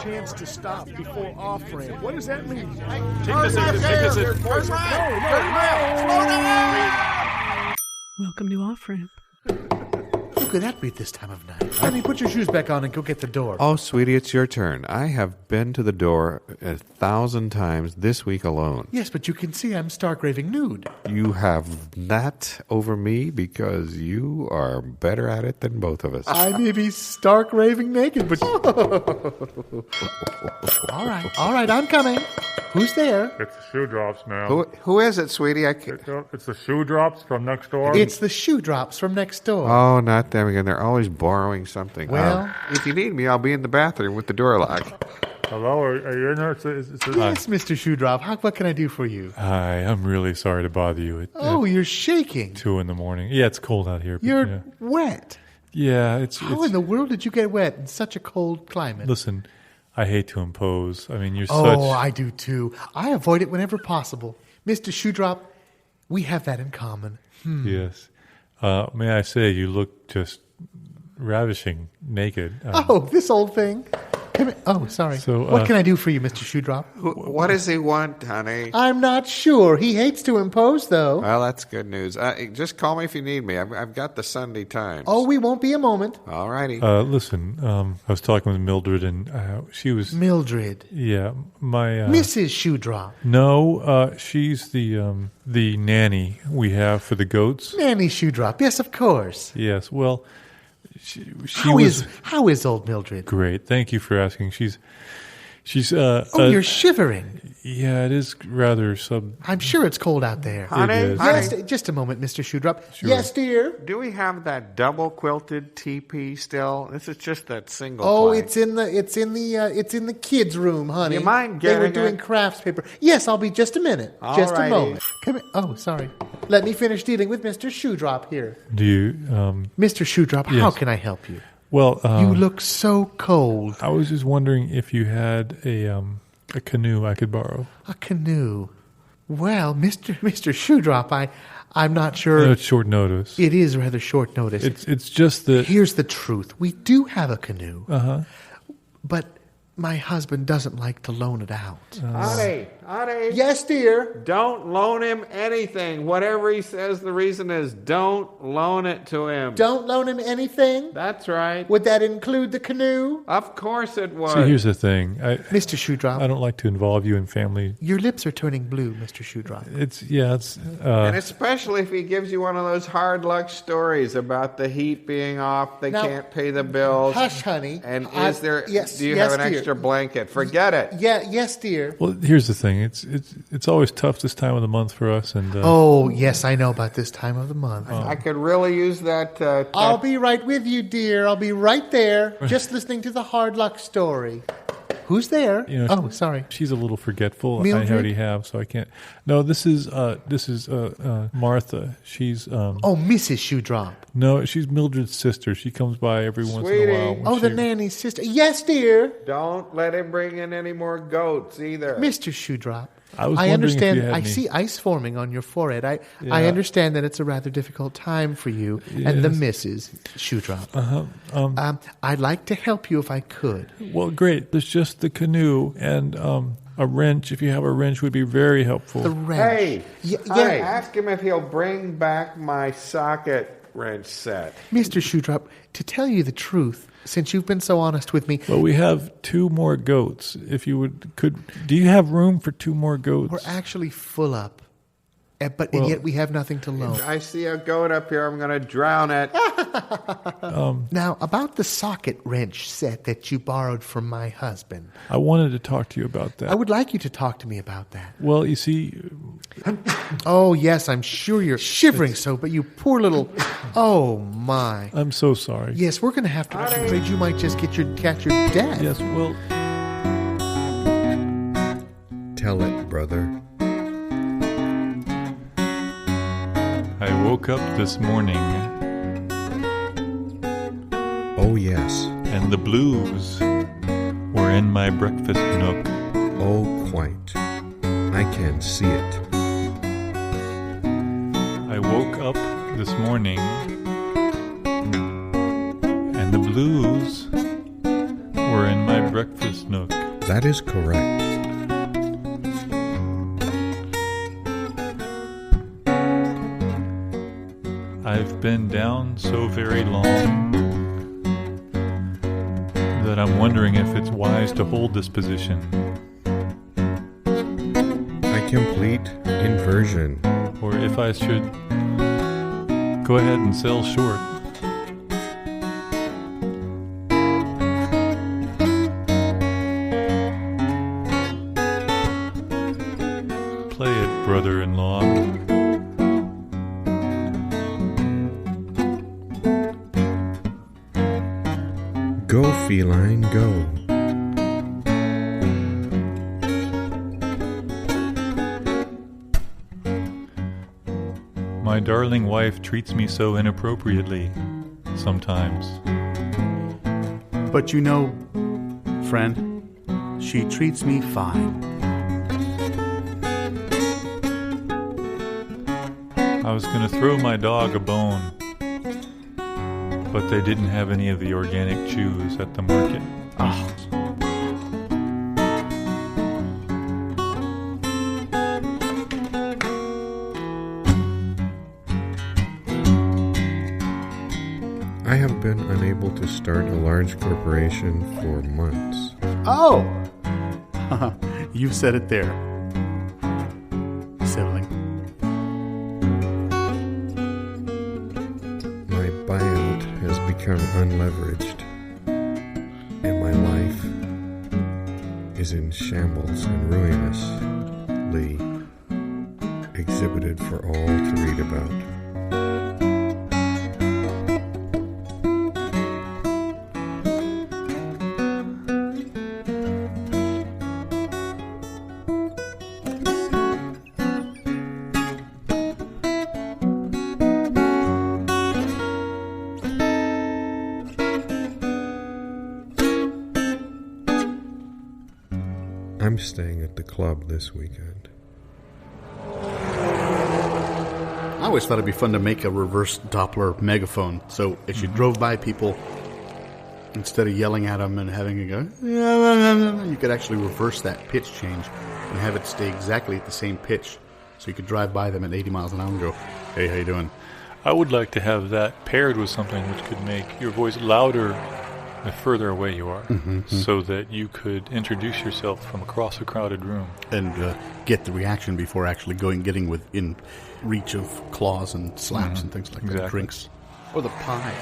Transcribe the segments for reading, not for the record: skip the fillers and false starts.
chance to stop before Offramp. What does that mean? Take this in. Turn around. Welcome to Offramp. Who could that be at this time of night? Honey, put your shoes back on and go get the door. Oh, sweetie, it's your turn. I have been to the door 1,000 times this week alone. Yes, but you can see I'm stark raving nude. You have that over me because you are better at it than both of us. I may be stark raving naked, but... All right, I'm coming. Who's there? It's the shoe drops, man. Who is it, sweetie? It's the shoe drops from next door. It's the shoe drops from next door. Oh, not them again. They're always borrowing something. Well... if you need me, I'll be in the bathroom with the door locked. Hello, are you in there? Yes, Mr. Shoedrop. What can I do for you? Hi, I'm really sorry to bother you. You're shaking. 2 a.m. Yeah, it's cold out here. You're wet. Yeah, How in the world did you get wet in such a cold climate? Listen, I hate to impose. I mean, you're such... Oh, I do too. I avoid it whenever possible. Mr. Shoedrop, we have that in common. Yes. May I say, you look just ravishing naked. This old thing. Come here. Oh, sorry. So, what can I do for you, Mr. Shoedrop? What does he want, honey? I'm not sure. He hates to impose, though. Well, that's good news. Just call me if you need me. I've got the Sunday Times. Oh, we won't be a moment. All righty. Listen, I was talking with Mildred, and she was... Mildred. Yeah, my... Mrs. Shoedrop. No, she's the nanny we have for the goats. Nanny Shoedrop. Yes, of course. Yes, well... How is old Mildred? Great. Thank you for asking. She's you're shivering. Yeah, it is rather I'm sure it's cold out there. Honey, Yes, just a moment, Mr. Shoedrop. Sure. Yes, dear. do we have that double quilted teepee still? This is just that single. Oh, plank. it's in the kids' room, honey. You mind They were getting doing it? crafts paper. Yes, I'll be just a minute. All Just righty. a moment. Come here. Oh, sorry. Let me finish dealing with Mr. Shoedrop here. Do you... Mr. Shoedrop, Yes. how can I help you? Well... You look so cold. I was just wondering if you had a canoe I could borrow. A canoe. Well, Mr. Shoedrop, I'm not sure. No, it's short notice. It is rather short notice. It's just that... Here's the truth. We do have a canoe. Uh-huh. But my husband doesn't like to loan it out. Honey. Yes, dear. Don't loan him anything. Whatever he says the reason is, don't loan it to him. Don't loan him anything? That's right. Would that include the canoe? Of course it would. See, here's the thing. Mr. Shoedrop. I don't like to involve you in family. Your lips are turning blue, Mr. Shoedrop. And especially if he gives you one of those hard luck stories about the heat being off, they Now, can't pay the bills. Hush, honey. And do you yes, have an dear. extra blanket? Forget it. Yes, dear. Well, here's the thing. It's always tough this time of the month for us. And Oh, yes, I know about this time of the month. I could really use that. I'll be right with you, dear. I'll be right there, just listening to the hard luck story. Who's there? Sorry. She's a little forgetful. Mildred? I already have, so I can't. No, this is Martha. She's Mrs. Shoedrop. no, she's Mildred's sister. She comes by every once in a while. when The she- nanny's sister. Yes, dear. Don't let him bring in any more goats either. Mr. Shoedrop. I was wondering understand. if you had I any. see ice forming on your forehead. I Yeah. understand that it's a rather difficult time for you and the Mrs. Shoedrop. I'd like to help you if I could. Well, great. There's just the canoe and a wrench. If you have a wrench, would be very helpful. The wrench. Hey, yeah. ask him if he'll bring back my socket wrench set. Mr. Shoedrop, to tell you the truth, since you've been so honest with me, Well, we have 2 more goats. If you do you have room for 2 more goats? we're actually full up. And yet we have nothing to loan. I see a goat up here. I'm going to drown it. Now, about the socket wrench set that you borrowed from my husband, I wanted to talk to you about that. I would like you to talk to me about that. Well, you see, Oh, yes, I'm sure you're shivering but you poor little... Oh, my. I'm so sorry. Yes, we're going to have to... I'm afraid you might just catch your death. Yes, well, Tell it, brother. I woke up this morning Oh, yes. and the blues were in my breakfast nook. Oh, quite. I can see it. I woke up this morning and the blues were in my breakfast nook. That is correct. I've been down so very long that I'm wondering if it's wise to hold this position. A complete inversion. Or if I should go ahead and sell short. Play it, brother-in-law. Go Feline Go. My darling wife treats me so inappropriately sometimes. But you know, friend, she treats me fine. I was going to throw my dog a bone, but they didn't have any of the organic chews at the market. Oh. I have been unable to start a large corporation for months. Oh! You said it there. Sibling. My buyout has become unleveraged, and my life is in shambles and ruinously exhibited for all to read about. I'm staying at the club this weekend. I always thought it'd be fun to make a reverse Doppler megaphone. So as you drove by people, instead of yelling at them and having it go, you could actually reverse that pitch change and have it stay exactly at the same pitch. So you could drive by them at 80 miles an hour and go, hey, how you doing? I would like to have that paired with something which could make your voice louder the further away you are, so that you could introduce yourself from across a crowded room. And get the reaction before actually getting within reach of claws and slaps and things like that. Drinks. Or the pie.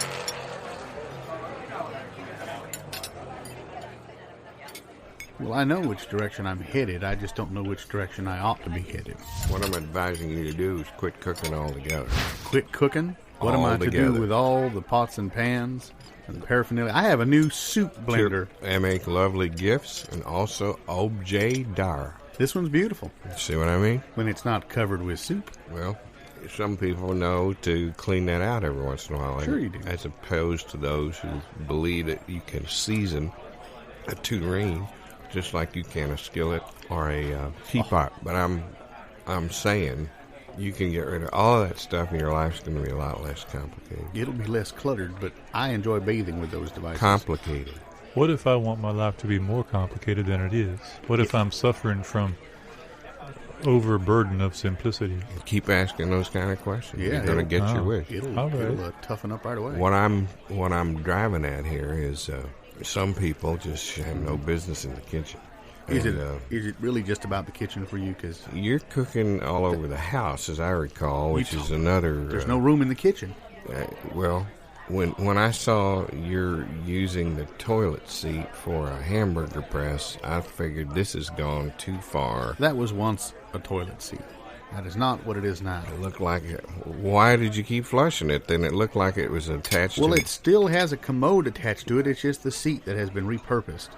Well, I know which direction I'm headed. I just don't know which direction I ought to be headed. What I'm advising you to do is quit cooking altogether. Quit cooking? What am I to do with all the pots and pans and the paraphernalia? I have a new soup blender. They make lovely gifts and also objet d'art. This one's beautiful. See what I mean? When it's not covered with soup. Well, some people know to clean that out every once in a while. Sure you do. As opposed to those who believe that you can season a tureen just like you can a skillet or a teapot. But I'm saying you can get rid of all of that stuff and your life's going to be a lot less complicated. It'll be less cluttered, but I enjoy bathing with those devices. Complicated. What if I want my life to be more complicated than it is? What if I'm suffering from overburden of simplicity? Keep asking those kind of questions. Yeah, You're going to get your wish. It'll toughen up right away. What I'm driving at here is some people just have no business in the kitchen. Is it really just about the kitchen for you? Because you're cooking all over the house, as I recall, which is another. There's no room in the kitchen. Well, when I saw you're using the toilet seat for a hamburger press, I figured this has gone too far. That was once a toilet seat. That is not what it is now. It looked like it. Why did you keep flushing it? Then it looked like it was attached. Well, it still has a commode attached to it. It's just the seat that has been repurposed.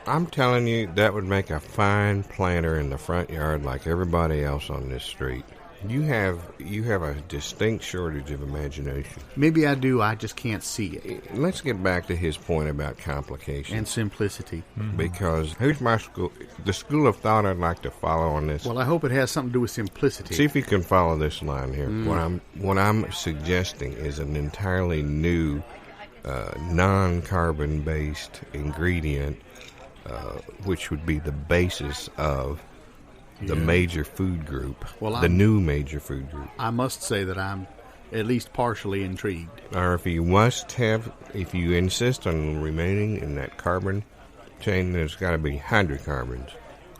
I'm telling you, that would make a fine planter in the front yard like everybody else on this street. You have a distinct shortage of imagination. Maybe I do. I just can't see it. Let's get back to his point about complication and simplicity. Mm-hmm. Because here's the school of thought I'd like to follow on this. Well, I hope it has something to do with simplicity. See if you can follow this line here. What I'm suggesting is an entirely new, non-carbon based ingredient which would be the basis of the major food group, the new major food group. I must say that I'm at least partially intrigued. Or if you insist on remaining in that carbon chain, there's got to be hydrocarbons,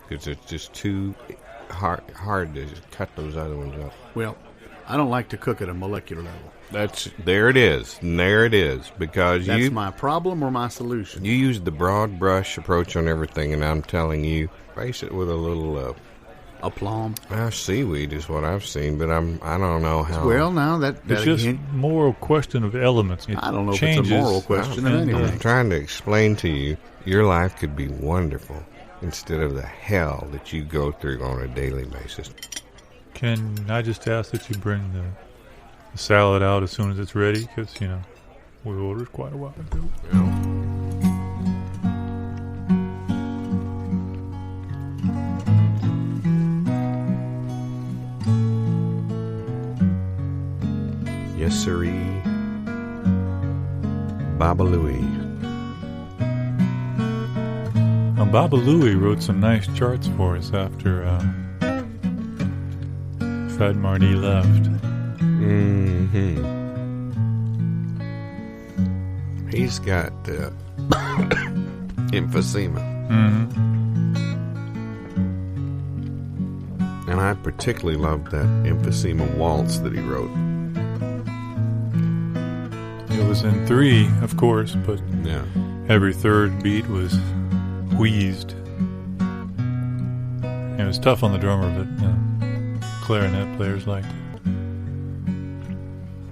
because it's just too hard to just cut those other ones up. Well, I don't like to cook at a molecular level. There it is, because that's my problem or my solution. You use the broad brush approach on everything, and I'm telling you, face it with a little aplomb. Seaweed is what I've seen, but I don't know how. Well, now it's just a moral question of elements. I don't know if it's a moral question of anything. I'm trying to explain to you, your life could be wonderful instead of the hell that you go through on a daily basis. Can I just ask that you bring the salad out as soon as it's ready? Because, we ordered quite a while ago. Yes, sirree. Baba Louie. Baba Louie wrote some nice charts for us after Fred Marty left. Mm-hmm. He's got emphysema. Mm-hmm. And I particularly loved that emphysema waltz that he wrote. It was in 3, of course, but every third beat was wheezed. And it was tough on the drummer, but clarinet players liked it.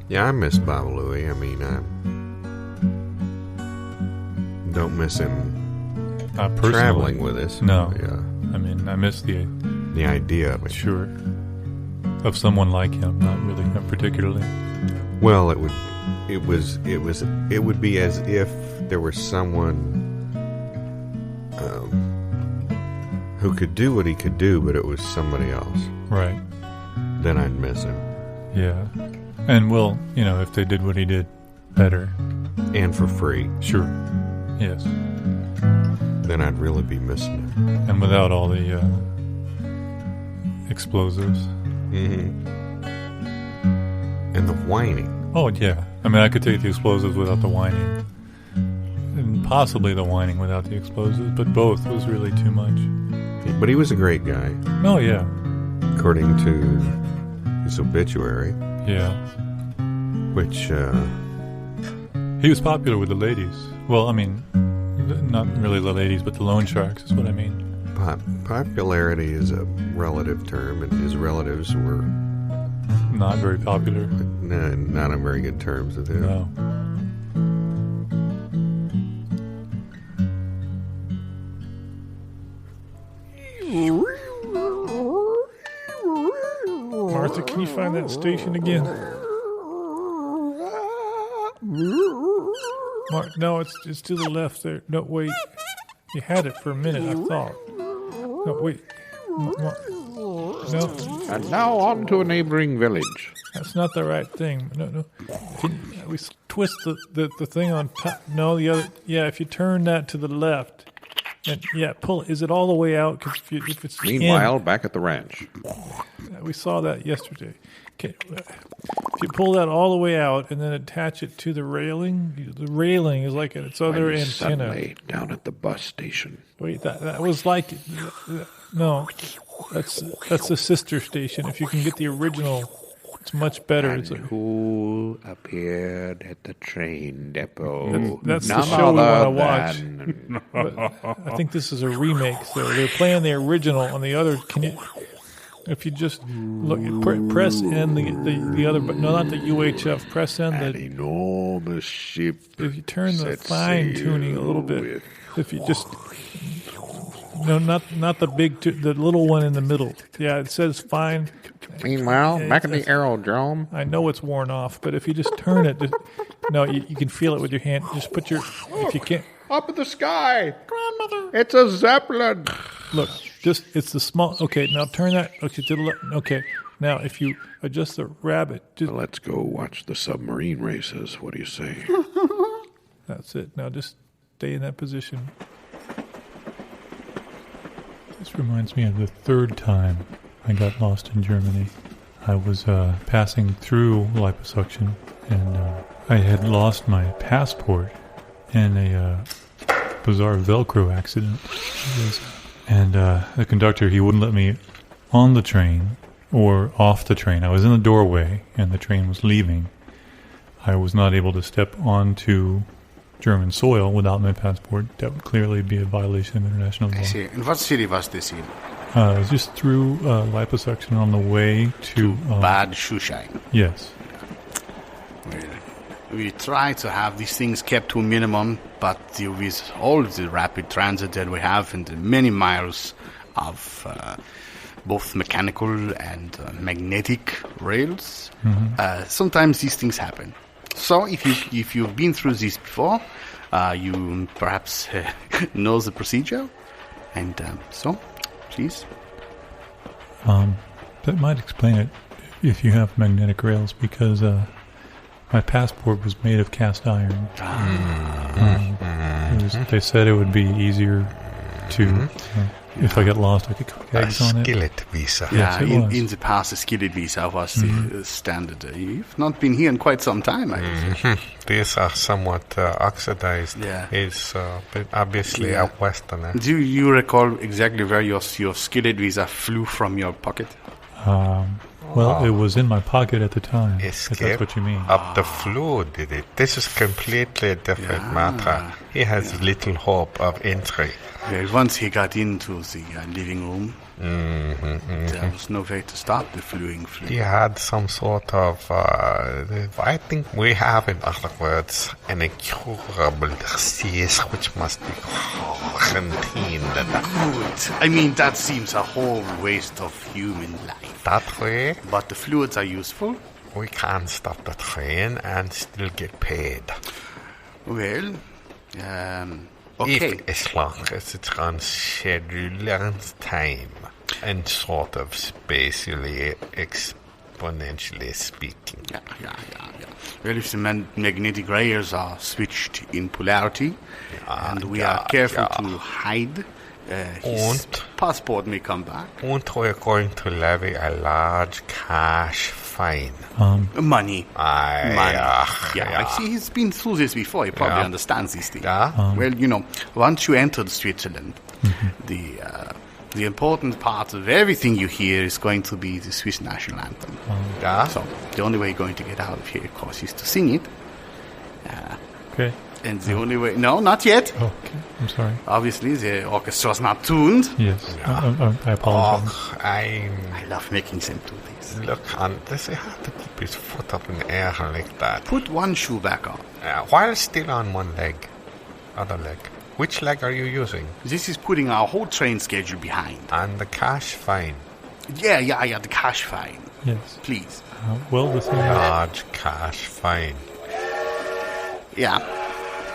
Yeah, I miss Baba Louie. I mean, I don't miss him traveling with us. No. Yeah. I mean, I miss the idea of it. Sure. Of someone like him, not really, not particularly. Well, it would be as if there was someone who could do what he could do, but it was somebody else. Right. Then I'd miss him. Yeah. And, well, if they did what he did better. And for free. Sure. Yes. Then I'd really be missing him. And without all the explosives. Mm-hmm. And the whining. Oh, yeah. I mean, I could take the explosives without the whining. And possibly the whining without the explosives, but both was really too much. But he was a great guy. Oh, yeah. According to his obituary. Yeah. Which, he was popular with the ladies. Well, I mean, not really the ladies, but the loan sharks is what I mean. Popularity is a relative term, and his relatives were... not very popular. Not on very good terms with him. No. Martha, can you find that station again? No, it's to the left there. No, wait. You had it for a minute, I thought. No, wait. No. And now on to a neighboring village. That's not the right thing. No. We twist the thing on top. No, the other. Yeah, if you turn that to the left. And pull. Is it all the way out? Cause if it's meanwhile, back at the ranch. We saw that yesterday. Okay. If you pull that all the way out and then attach it to the railing is like at its other antenna. Suddenly, down at the bus station. Wait, that was like... No, that's the sister station. If you can get the original, it's much better. And who appeared at the train depot? That's the show we want to watch. But I think this is a remake, so they're playing the original on the other... If you just look, press in the other, but no, not the UHF. Press in an enormous ship. If you turn the fine tuning a little bit, if you just not the big, the little one in the middle. Yeah, it says fine. Meanwhile, back in the aerodrome. I know it's worn off, but if you just turn it, you can feel it with your hand. Just put your, if you can't. Up in the sky, grandmother. It's a zeppelin. Look, it's the small. Okay, now turn that. Okay, to the left. Okay, now if you adjust the rabbit. Let's go watch the submarine races. What do you say? That's it. Now just stay in that position. This reminds me of the third time I got lost in Germany. I was passing through liposuction, and I had lost my passport in a bizarre Velcro accident. And the conductor, he wouldn't let me on the train or off the train. I was in the doorway, and the train was leaving. I was not able to step onto German soil without my passport. That would clearly be a violation of international law. I see. And what city was this in? I was just through liposuction on the way to Bad Schuhschein. Yes. We try to have these things kept to a minimum, but with all the rapid transit that we have and the many miles of both mechanical and magnetic rails, sometimes these things happen. So if you've been through this before, you perhaps know the procedure, and so please. That might explain it if you have magnetic rails, because my passport was made of cast iron. They said it would be easier to, if I got lost, I could cook eggs on it. Skillet visa. Yes, in the past, the skillet visa was the standard. You've not been here in quite some time, I guess. These are somewhat oxidized. Yeah. It's obviously a Westerner. Do you recall exactly where your skillet visa flew from your pocket? Well, it was in my pocket at the time. If that's what you mean. Up the floor, did it? This is completely a different matter. He has little hope of entry. Well, once he got into the living room, there was no way to stop the fluid. He had some sort of, I think we have, in other words, an incurable disease which must be quarantined. Good. I mean, that seems a whole waste of human life. That way? But the fluids are useful. We can stop the train and still get paid. Well, okay. As long as it runs scheduled time and sort of spatially, exponentially speaking. Yeah. Well, if the magnetic rails are switched in polarity, and we are careful to hide, his passport may come back. And we're going to levy a large cash fine. Money. Money. I see he's been through this before. He probably understands these things. Yeah. Once you enter Switzerland, the important part of everything you hear is going to be the Swiss national anthem. So the only way you're going to get out of here, of course, is to sing it. Okay. And the only way... No, not yet. Oh, okay. I'm sorry. Obviously, the orchestra's not tuned. Yes. I apologize. I love making them do this. Look, does he have to keep his foot up in the air like that? Put one shoe back on. While still on one leg. Other leg. Which leg are you using? This is putting our whole train schedule behind. And the cash fine. Yeah, the cash fine. Yes. Please. Large cash fine.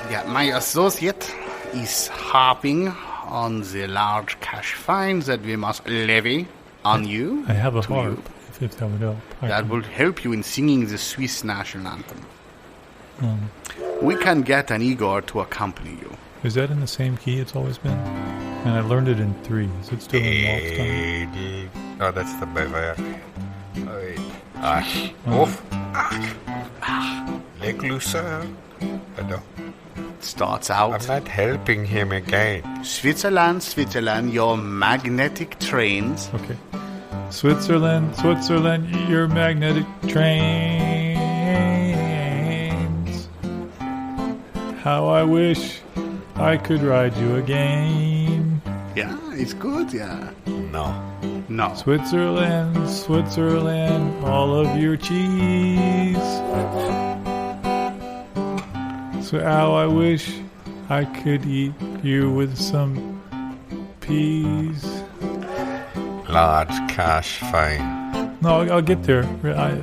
Yeah, my associate is harping on the large cash fine that we must levy on you. I have a harp, if that would help. That will help you in singing the Swiss national anthem. We can get an Igor to accompany you. Is that in the same key it's always been? And I learned it in 3. Is it still in waltz time? Oh, that's the Bavaria. Leg looser. Hello. Starts out. I'm not helping him again. Switzerland, your magnetic trains. Okay. Switzerland, your magnetic trains. How I wish I could ride you again. Yeah, it's good, yeah. No. Switzerland, all of your cheese. So how I wish I could eat you with some peas. Large cash fine. No, I'll get there. I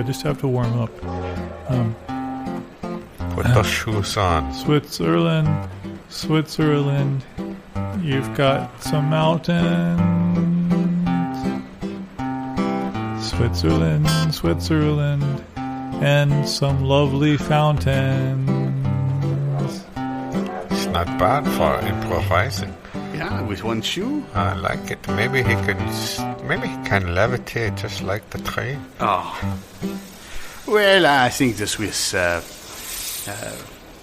just have to warm up. Put the shoes on. Switzerland, you've got some mountains. Switzerland, and some lovely fountains. It's not bad for improvising. Yeah, with one shoe. I like it. Maybe he can levitate just like the train. Oh. Well, I think the Swiss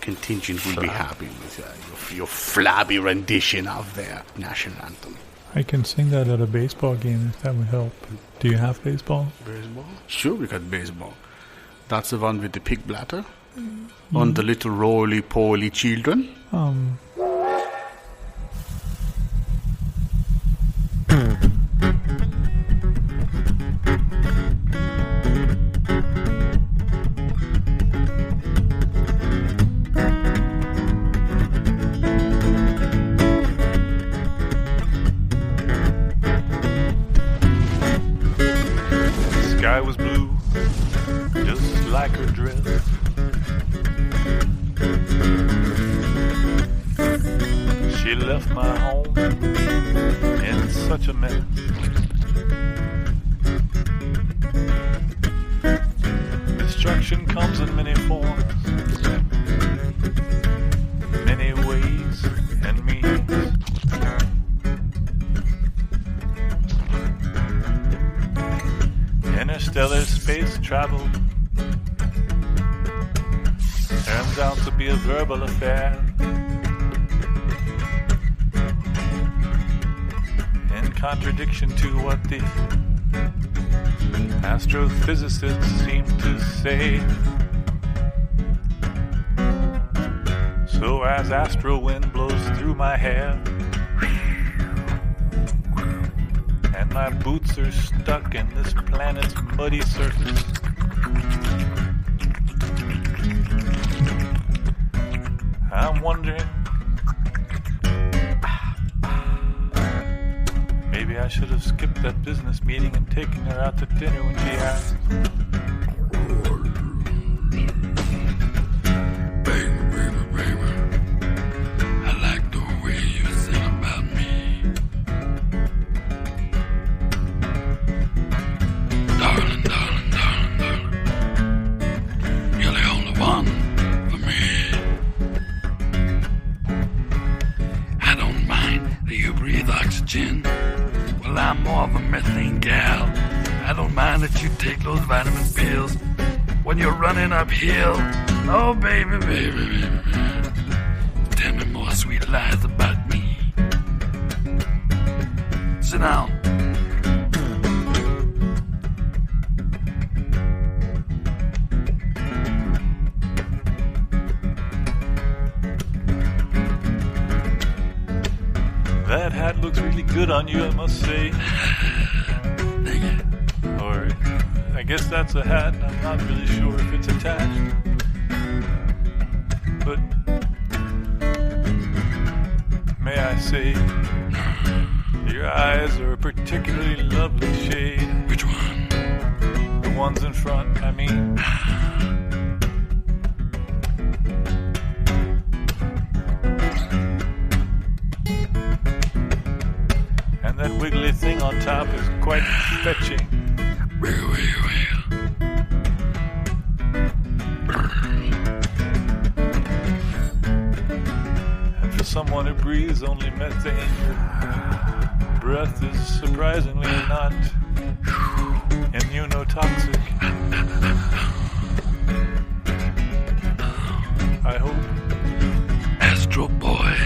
contingent will be happy with your flabby rendition of their national anthem. I can sing that at a baseball game if that would help. Do you have baseball? Baseball? Sure, we got baseball. That's the one with the pig bladder on the little roly-poly children. Sky was blue, just like her dress. She left my home in such a mess. Destruction comes in many forms, many ways and means. Interstellar space travel turns out to be a verbal affair. In contradiction to what the astrophysicists seem to say. So as astro wind blows through my hair and my boots are stuck in this planet's muddy surface, I'm wondering, maybe I should have skipped that business meeting and taken her out to dinner when she asked. I like the way you sing about me. Darling, darling, darling, darling. You're the only one for me. I don't mind that you breathe oxygen. Well, I'm more of a methane gal. I don't mind that you take those vitamin pills when you're running uphill. Oh, baby, baby, baby, baby. Tell me more sweet lies about me. Sit down. That hat looks really good on you, I must say. Thank you. Or I guess that's a hat, and I'm not really sure if it's attached. But may I say, your eyes are a particularly lovely shade. Which one? The ones in front, I mean. And that wiggly thing on top is quite fetching. Wiggle, wiggle, wiggle. And for someone who breathes only methane, your breath is surprisingly not immunotoxic. I hope. Astroboy,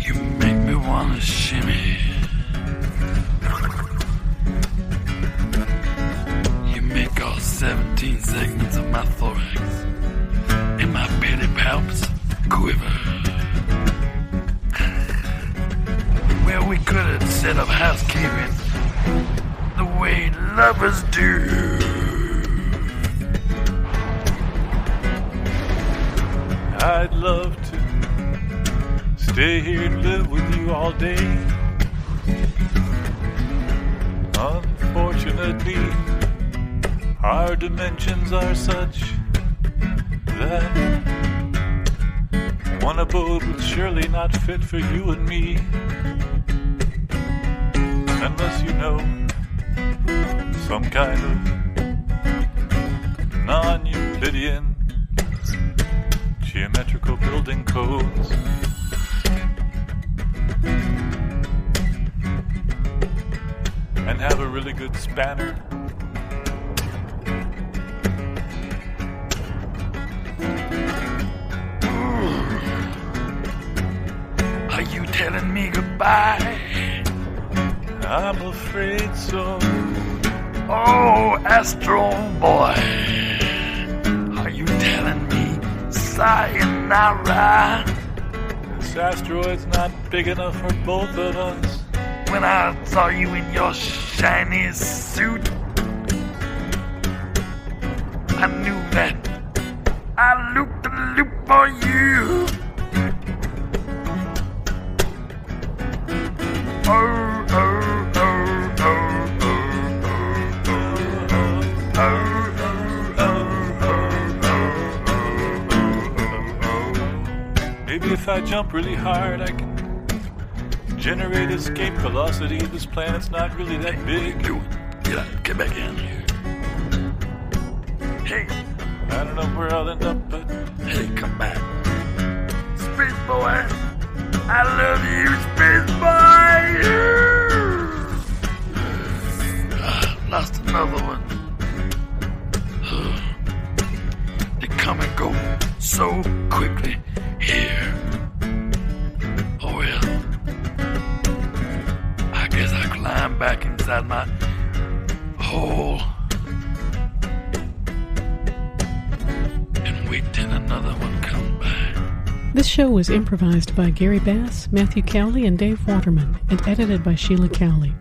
you make me wanna shimmy. You make all 17 segments of my thorax and my belly palps quiver. Well, we could have set up housekeeping the way lovers do. I'd love to stay here and live with you all day. Unfortunately, our dimensions are such that one abode would surely not fit for you and me. Unless you know some kind of non-Euclidean geometrical building codes. have a really good spanner. Are you telling me goodbye? I'm afraid so. Oh, Astroboy, are you telling me sayonara? This asteroid's not big enough for both of us. When I saw you in your shiny suit, I knew that I looped the loop for you. Oh, oh, oh, oh, oh. Maybe if I jump really hard, I can generate escape velocity. This planet's not really that big. Get back in here. Hey, I don't know where I'll end up, but hey, come back. Space boy, I love you, space boy. Lost another one. They come and go so quickly here. Oh well. I guess I climb back inside my hole and wait till another one comes by. This show was improvised by Gary Bass, Matthew Cowley, and Dave Waterman, and edited by Sheila Cowley.